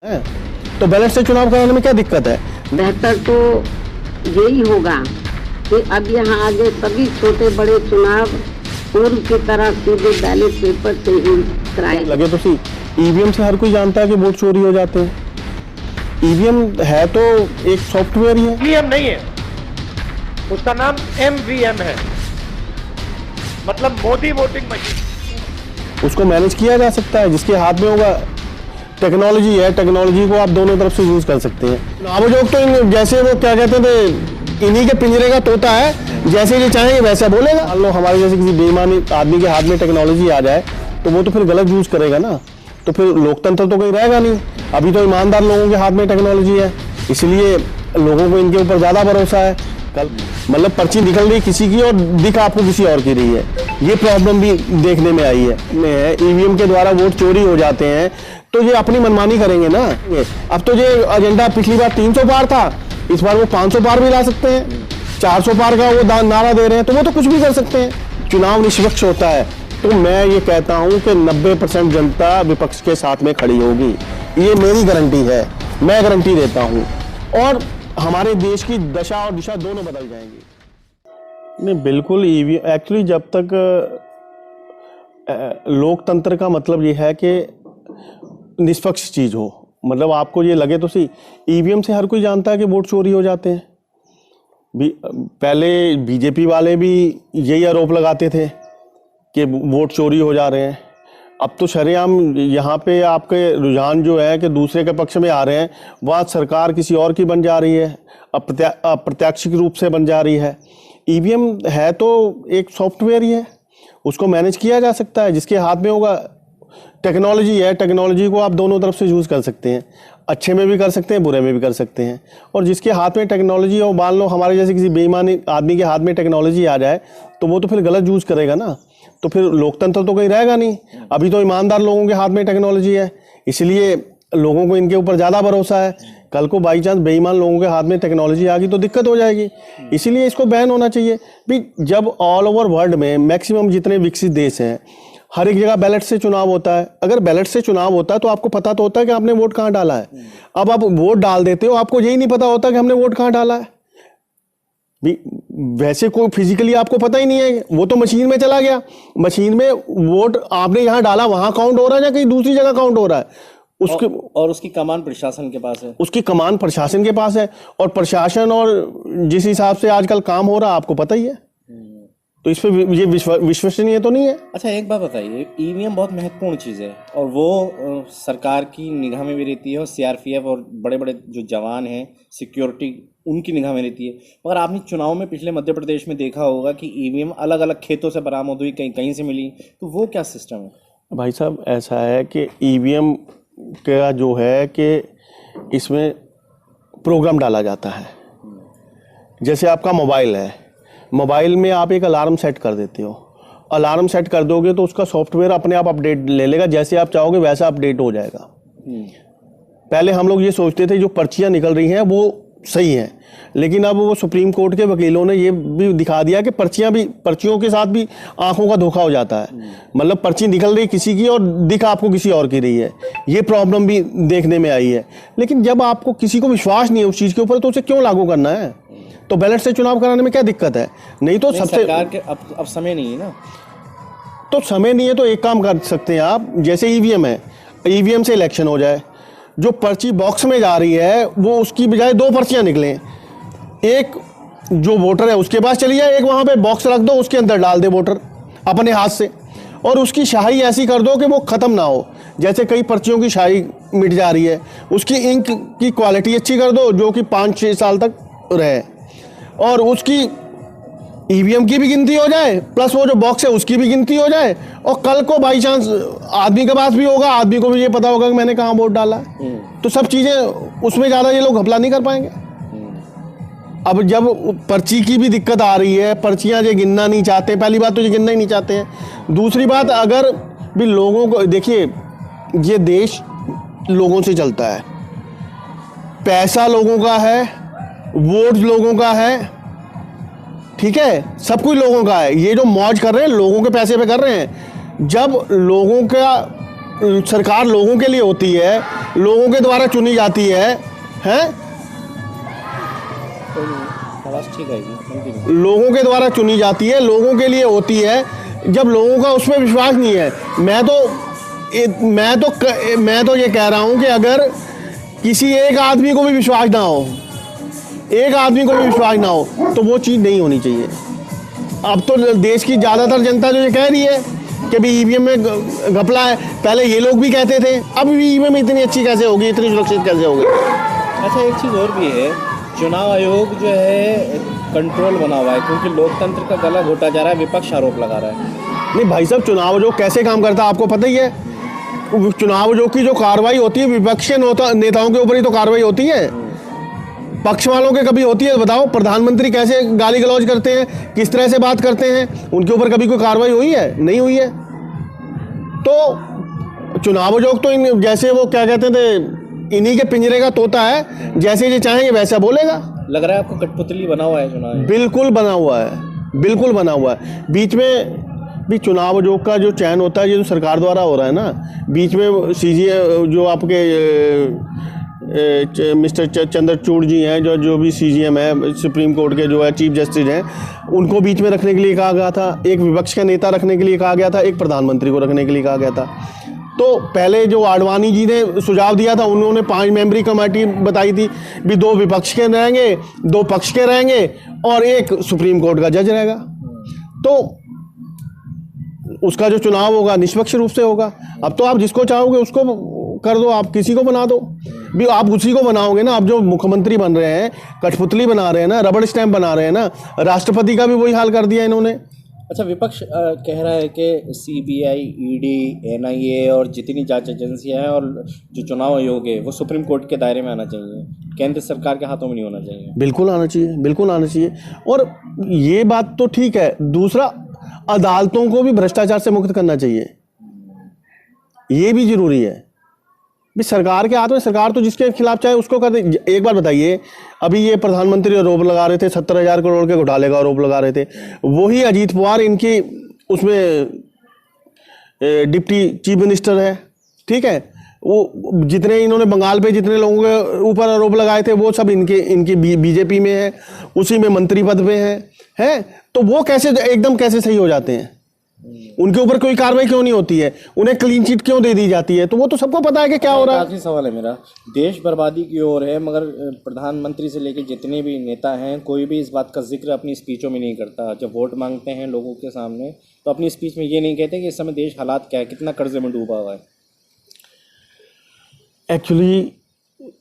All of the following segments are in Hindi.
है तो बैलेट से चुनाव कराने में क्या दिक्कत है? बेहतर तो यही होगा कि अब यहाँ आगे सभी छोटे बड़े चुनाव पूर्व की तरह सीधे बैलेट पेपर से ही कराए लगे तो सी ईवीएम से हर कोई जानता है कि वोट चोरी हो जाते हैं। ईवीएम है तो एक सॉफ्टवेयर ही है। ईवीएम नहीं है, उसका नाम एमवीएम है, मतलब मोदी वोटिंग मशीन। उसको मैनेज किया जा सकता है, जिसके हाथ में होगा टेक्नोलॉजी है, टेक्नोलॉजी को आप दोनों तरफ से यूज कर सकते हैं। अब जो तो जैसे वो क्या कहते थे, इन्हीं के पिंजरे का तोता है, जैसे ये चाहेंगे वैसा बोलेगा। मान लो हमारे जैसे किसी बेईमानी आदमी के हाथ में टेक्नोलॉजी आ जाए तो वो तो फिर गलत यूज करेगा ना, तो फिर लोकतंत्र तो कहीं रहेगा नहीं। अभी तो ईमानदार लोगों के हाथ में टेक्नोलॉजी है, इसलिए लोगों को इनके ऊपर ज्यादा भरोसा है। कल मतलब पर्ची निकल रही किसी की और दिख आपको किसी और की रही है, ये प्रॉब्लम भी देखने में आई है। ईवीएम के द्वारा वोट चोरी हो जाते हैं तो ये अपनी मनमानी करेंगे ना। अब तो ये एजेंडा पिछली बार 300 पार था, इस बार वो 500 पार भी ला सकते हैं, 400 पार का वो नारा दे रहे हैं, तो वो तो कुछ भी कर सकते हैं। चुनाव निष्पक्ष होता है तो मैं ये कहता हूं कि 90% जनता विपक्ष के साथ में खड़ी होगी, ये मेरी गारंटी है, मैं गारंटी देता हूं, और हमारे देश की दशा और दिशा दोनों बदल जाएंगी। नहीं बिल्कुल, ईवीएम एक्चुअली जब तक लोकतंत्र का मतलब ये है कि निष्पक्ष चीज हो, मतलब आपको ये लगे तो सी ईवीएम से हर कोई जानता है कि वोट चोरी हो जाते हैं। पहले बीजेपी वाले भी यही आरोप लगाते थे कि वोट चोरी हो जा रहे हैं। अब तो शरेआम यहाँ पे आपके रुझान जो है कि दूसरे के पक्ष में आ रहे हैं, वहाँ सरकार किसी और की बन जा रही है, अप्रत्याशित रूप से बन जा रही है। ईवीएम है तो एक सॉफ्टवेयर ही है, उसको मैनेज किया जा सकता है, जिसके हाथ में होगा टेक्नोलॉजी है, टेक्नोलॉजी को आप दोनों तरफ से यूज़ कर सकते हैं, अच्छे में भी कर सकते हैं, बुरे में भी कर सकते हैं। और जिसके हाथ में टेक्नोलॉजी हो, मान लो हमारे जैसे किसी बेईमानी आदमी के हाथ में टेक्नोलॉजी आ जाए तो वो तो फिर गलत यूज़ करेगा ना, तो फिर लोकतंत्र तो कहीं रहेगा नहीं। अभी तो ईमानदार लोगों के हाथ में टेक्नोलॉजी है, इसलिए लोगों को इनके ऊपर ज़्यादा भरोसा है। कल को बाई चांस बेईमान लोगों के हाथ में टेक्नोलॉजी आ गई तो दिक्कत हो जाएगी, इसीलिए इसको बैन होना चाहिए। भी जब ऑल ओवर वर्ल्ड में मैक्सिमम जितने विकसित देश हैं, हर एक जगह बैलेट से चुनाव होता है। अगर बैलेट से चुनाव होता है तो आपको पता तो होता है कि आपने वोट कहाँ डाला है। अब आप वोट डाल देते हो, आपको यही नहीं पता होता कि हमने वोट कहाँ डाला है। वैसे कोई फिजिकली आपको पता ही नहीं है, वो तो मशीन में चला गया, मशीन में वोट आपने यहाँ डाला वहां काउंट हो रहा है या कहीं दूसरी जगह काउंट हो रहा है, उसके और उसकी कमान प्रशासन के पास है, उसकी कमान प्रशासन के पास है। और प्रशासन और जिस हिसाब से आजकल काम हो रहा है आपको पता ही है, तो इस पे ये विश्वसनीय तो नहीं है। अच्छा एक बात बताइए, ईवीएम बहुत महत्वपूर्ण चीज़ है और वो सरकार की निगाह में भी रहती है, और सीआरपीएफ और बड़े बड़े जो जवान हैं सिक्योरिटी उनकी निगाह में रहती है। मगर आपने चुनाव में पिछले मध्य प्रदेश में देखा होगा कि ईवीएम अलग अलग खेतों से बरामद हुई, कहीं कहीं से मिली, तो वो क्या सिस्टम है? भाई साहब ऐसा है कि ईवीएम का जो है कि इसमें प्रोग्राम डाला जाता है। जैसे आपका मोबाइल है, मोबाइल में आप एक अलार्म सेट कर देते हो, अलार्म सेट कर दोगे तो उसका सॉफ्टवेयर अपने आप अपडेट ले लेगा, जैसे आप चाहोगे वैसा अपडेट हो जाएगा। पहले हम लोग ये सोचते थे जो पर्चियां निकल रही हैं वो सही हैं, लेकिन अब वो सुप्रीम कोर्ट के वकीलों ने ये भी दिखा दिया कि पर्चियों के साथ भी आंखों का धोखा हो जाता है। मतलब पर्ची निकल रही किसी की और दिख आपको किसी और की रही है, ये प्रॉब्लम भी देखने में आई है। लेकिन जब आपको किसी को विश्वास नहीं है उस चीज़ के ऊपर तो उसे क्यों लागू करना है? तो बैलेट से चुनाव कराने में क्या दिक्कत है? नहीं तो सबसे सरकार के अब समय नहीं है ना, तो समय नहीं है तो एक काम कर सकते हैं आप, जैसे ईवीएम है, ईवीएम से इलेक्शन हो जाए, जो पर्ची बॉक्स में जा रही है वो उसकी बजाय 2 पर्चियां निकलें, एक जो वोटर है उसके पास चली जाए, एक वहाँ पे बॉक्स रख दो, उसके अंदर डाल दे वोटर अपने हाथ से, और उसकी स्याही ऐसी कर दो कि वो ख़त्म ना हो। जैसे कई पर्चियों की स्याही मिट जा रही है, उसकी इंक की क्वालिटी अच्छी कर दो जो कि 5-6 साल तक रहे, और उसकी ईवीएम की भी गिनती हो जाए प्लस वो जो बॉक्स है उसकी भी गिनती हो जाए, और कल को बाई चांस आदमी के पास भी होगा, आदमी को भी ये पता होगा कि मैंने कहाँ वोट डाला है, तो सब चीज़ें उसमें ज़्यादा ये लोग घपला नहीं कर पाएंगे। अब जब पर्ची की भी दिक्कत आ रही है, पर्चियाँ ये गिनना नहीं चाहते, पहली बात तो ये गिनना ही नहीं चाहते हैं। दूसरी बात, अगर भी लोगों को देखिए, ये देश लोगों से चलता है, पैसा लोगों का है, वोट लोगों का है, ठीक है, सब कुछ लोगों का है। ये जो मौज कर रहे हैं लोगों के पैसे पे कर रहे हैं। जब लोगों का सरकार लोगों के लिए होती है लोगों के द्वारा चुनी जाती है, हैं? आवाज़ ठीक आएगी। लोगों के द्वारा चुनी जाती है, लोगों के लिए होती है। जब लोगों का उसमें विश्वास नहीं है, मैं तो ये कह रहा हूं कि अगर किसी एक आदमी को भी विश्वास ना हो, तो वो चीज़ नहीं होनी चाहिए। अब तो देश की ज़्यादातर जनता जो ये कह रही है कि भी ईवीएम में घपला है, पहले ये लोग भी कहते थे, अब भी ईवीएम इतनी अच्छी कैसे होगी, इतनी सुरक्षित कैसे होगी? अच्छा, एक चीज़ और भी है, चुनाव आयोग जो है कंट्रोल बना हुआ है क्योंकि लोकतंत्र का गला घोटा जा रहा है, विपक्ष आरोप लगा रहा है। नहीं भाई साहब, चुनाव आयोग कैसे काम करता है आपको पता ही है। चुनाव आयोग की जो कार्रवाई होती है विपक्ष के नेताओं के ऊपर ही तो कार्रवाई होती है, पक्ष वालों के कभी होती है? बताओ, प्रधानमंत्री कैसे गाली गलौज करते हैं, किस तरह से बात करते हैं, उनके ऊपर कभी कोई कार्रवाई हुई है? नहीं हुई है। तो चुनाव आयोग तो जैसे वो क्या कहते थे, इन्हीं के पिंजरे का तोता है, जैसे ये चाहेंगे वैसा बोलेगा। लग रहा है आपको कठपुतली बना हुआ है चुनाव? बिल्कुल बना हुआ है। बीच में भी चुनाव आयोग का जो चयन होता है ये जो सरकार द्वारा हो रहा है ना, बीच में सीजीए जो आपके मिस्टर चंद्रचूड़ जी हैं, जो भी सीजीएम है, सुप्रीम कोर्ट के जो है चीफ जस्टिस हैं, उनको बीच में रखने के लिए कहा गया था, एक विपक्ष का नेता रखने के लिए कहा गया था, एक प्रधानमंत्री को रखने के लिए कहा गया था। तो पहले जो आडवाणी जी ने सुझाव दिया था, उन्होंने 5 मेंबरी कमेटी बताई थी, भी 2 विपक्ष के रहेंगे, 2 पक्ष के रहेंगे और 1 सुप्रीम कोर्ट का जज रहेगा। तो उसका जो चुनाव होगा निष्पक्ष रूप से होगा। अब तो आप जिसको चाहोगे उसको कर दो, आप किसी को बना दो भी, आप उसी को बनाओगे ना। अब जो मुख्यमंत्री बन रहे हैं, कठपुतली बना रहे हैं ना, रबड़ स्टैंप बना रहे हैं ना, राष्ट्रपति का भी वही हाल कर दिया इन्होंने। अच्छा, विपक्ष कह रहा है कि सीबीआई, ईडी, एनआईए और जितनी जांच एजेंसियां हैं और जो चुनाव आयोग है वो सुप्रीम कोर्ट के दायरे में आना चाहिए, केंद्र सरकार के हाथों में नहीं होना चाहिए। बिल्कुल आना चाहिए। और ये बात तो ठीक है। दूसरा, अदालतों को भी भ्रष्टाचार से मुक्त करना चाहिए, ये भी जरूरी है। भी सरकार के हाथ में, सरकार तो जिसके खिलाफ चाहे उसको कर दे। एक बार बताइए, अभी ये प्रधानमंत्री आरोप लगा रहे थे, 70,000 करोड़ के घोटाले का आरोप लगा रहे थे, वही अजीत पवार इनकी उसमें डिप्टी चीफ मिनिस्टर है, ठीक है। वो जितने इन्होंने बंगाल पे जितने लोगों के ऊपर आरोप लगाए थे वो सब इनकी बीजेपी में है, उसी में मंत्री पद पे है। तो वो कैसे सही हो जाते हैं? उनके ऊपर कोई कार्रवाई क्यों नहीं होती है? उन्हें क्लीन चिट क्यों दे दी जाती है? तो वो तो सबको पता है कि क्या हो रहा है। आखिरी सवाल है मेरा, देश बर्बादी की ओर है, मगर प्रधानमंत्री से लेकर जितने भी नेता हैं, कोई भी इस बात का जिक्र अपनी स्पीचों में नहीं करता। जब वोट मांगते हैं लोगों के सामने तो अपनी स्पीच में ये नहीं कहते कि इस समय देश हालात क्या है, कितना कर्जे में डूबा हुआ है। एक्चुअली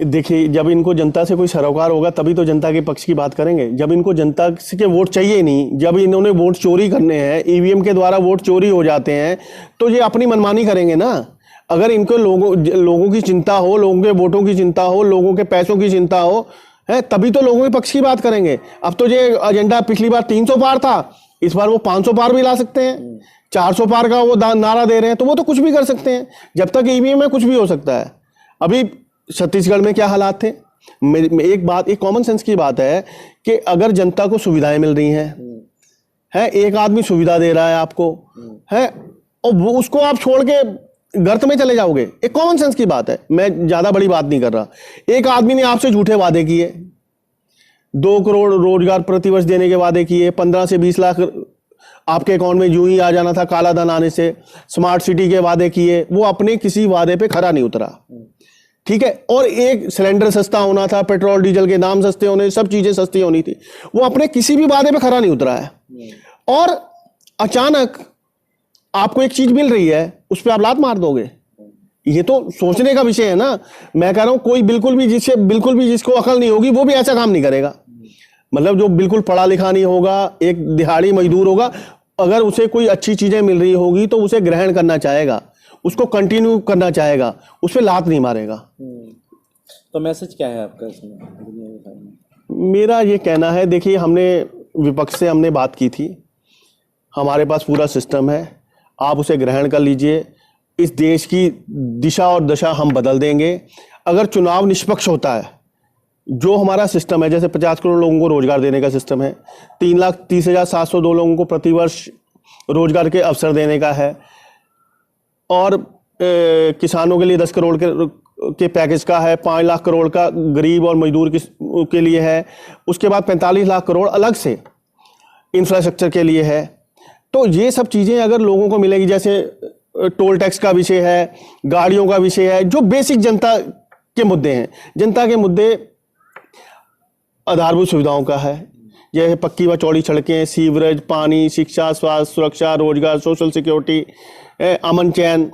देखिए, जब इनको जनता से कोई सरोकार होगा तभी तो जनता के पक्ष की बात करेंगे। जब इनको जनता के वोट चाहिए नहीं, जब इन्होंने वोट चोरी करने हैं, ईवीएम के द्वारा वोट चोरी हो जाते हैं, तो ये अपनी मनमानी करेंगे ना। अगर इनको लोगों की चिंता हो, लोगों के वोटों की चिंता हो, लोगों के पैसों की चिंता हो, है, तभी तो लोगों के पक्ष की बात करेंगे। अब तो ये एजेंडा पिछली बार 300 पार था, इस बार वो 500 पार भी ला सकते हैं, 400 पार का वो नारा दे रहे हैं, तो वो तो कुछ भी कर सकते हैं। जब तक ईवीएम में कुछ भी हो सकता है। अभी छत्तीसगढ़ में क्या हालात थे? एक कॉमन सेंस की बात है कि अगर जनता को सुविधाएं मिल रही हैं, एक आदमी सुविधा दे रहा है आपको, है, और वो उसको आप छोड़ के गर्त में चले जाओगे, एक कॉमन सेंस की बात है। मैं ज्यादा बड़ी बात नहीं कर रहा। एक आदमी ने आपसे झूठे वादे किए, 2 करोड़ रोजगार प्रतिवर्ष देने के वादे किए, 15 से 20 लाख आपके अकाउंट में यूं ही आ जाना था काला धन आने से, स्मार्ट सिटी के वादे किए, वो अपने किसी वादे पे खरा नहीं उतरा, ठीक है। और एक सिलेंडर सस्ता होना था, पेट्रोल डीजल के दाम सस्ते होने, सब चीजें सस्ती होनी थी, वो अपने किसी भी वादे पे खरा नहीं उतरा है। और अचानक आपको एक चीज मिल रही है, उस पर आप लात मार दोगे। ये तो सोचने का विषय है ना। मैं कह रहा हूं कोई बिल्कुल भी जिसको अकल नहीं होगी वो भी ऐसा काम नहीं करेगा। मतलब जो बिल्कुल पढ़ा लिखा नहीं होगा, एक दिहाड़ी मजदूर होगा, अगर उसे कोई अच्छी चीजें मिल रही होगी तो उसे ग्रहण करना चाहेगा, उसको कंटिन्यू करना चाहेगा, उस पर लात नहीं मारेगा। तो मैसेज क्या है आपका इसमें? मेरा ये कहना है, देखिए, हमने विपक्ष से बात की थी, हमारे पास पूरा सिस्टम है, आप उसे ग्रहण कर लीजिए। इस देश की दिशा और दशा हम बदल देंगे। अगर चुनाव निष्पक्ष होता है, जो हमारा सिस्टम है, जैसे 50 करोड़ लोगों को रोजगार देने का सिस्टम है, 3,30,702 लोगों को प्रतिवर्ष रोजगार के अवसर देने का है, और किसानों के लिए 10 करोड़ के के पैकेज का है, 5 लाख करोड़ का गरीब और मजदूर के लिए है, उसके बाद 45 लाख करोड़ अलग से इंफ्रास्ट्रक्चर के लिए है। तो ये सब चीज़ें अगर लोगों को मिलेगी, जैसे टोल टैक्स का विषय है, गाड़ियों का विषय है, जो बेसिक जनता के मुद्दे हैं, जनता के मुद्दे आधारभूत सुविधाओं का है, जैसे पक्की व चौड़ी सड़कें, सीवरेज, पानी, शिक्षा, स्वास्थ्य, सुरक्षा, रोजगार, सोशल सिक्योरिटी, अमन चैन,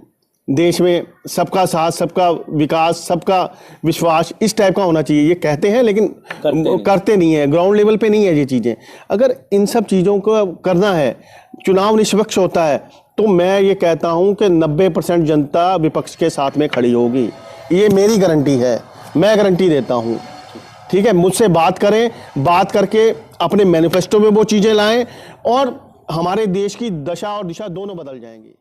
देश में सबका साथ, सबका विकास, सबका विश्वास, इस टाइप का होना चाहिए। ये कहते हैं लेकिन करते नहीं है, ग्राउंड लेवल पे नहीं है ये चीज़ें। अगर इन सब चीज़ों को करना है, चुनाव निष्पक्ष होता है, तो मैं ये कहता हूँ कि 90% जनता विपक्ष के साथ में खड़ी होगी। ये मेरी गारंटी है, मैं गारंटी देता हूँ। ठीक है, मुझसे बात करें, बात करके अपने मैनिफेस्टो में वो चीज़ें लाएं और हमारे देश की दशा और दिशा दोनों बदल जाएंगी।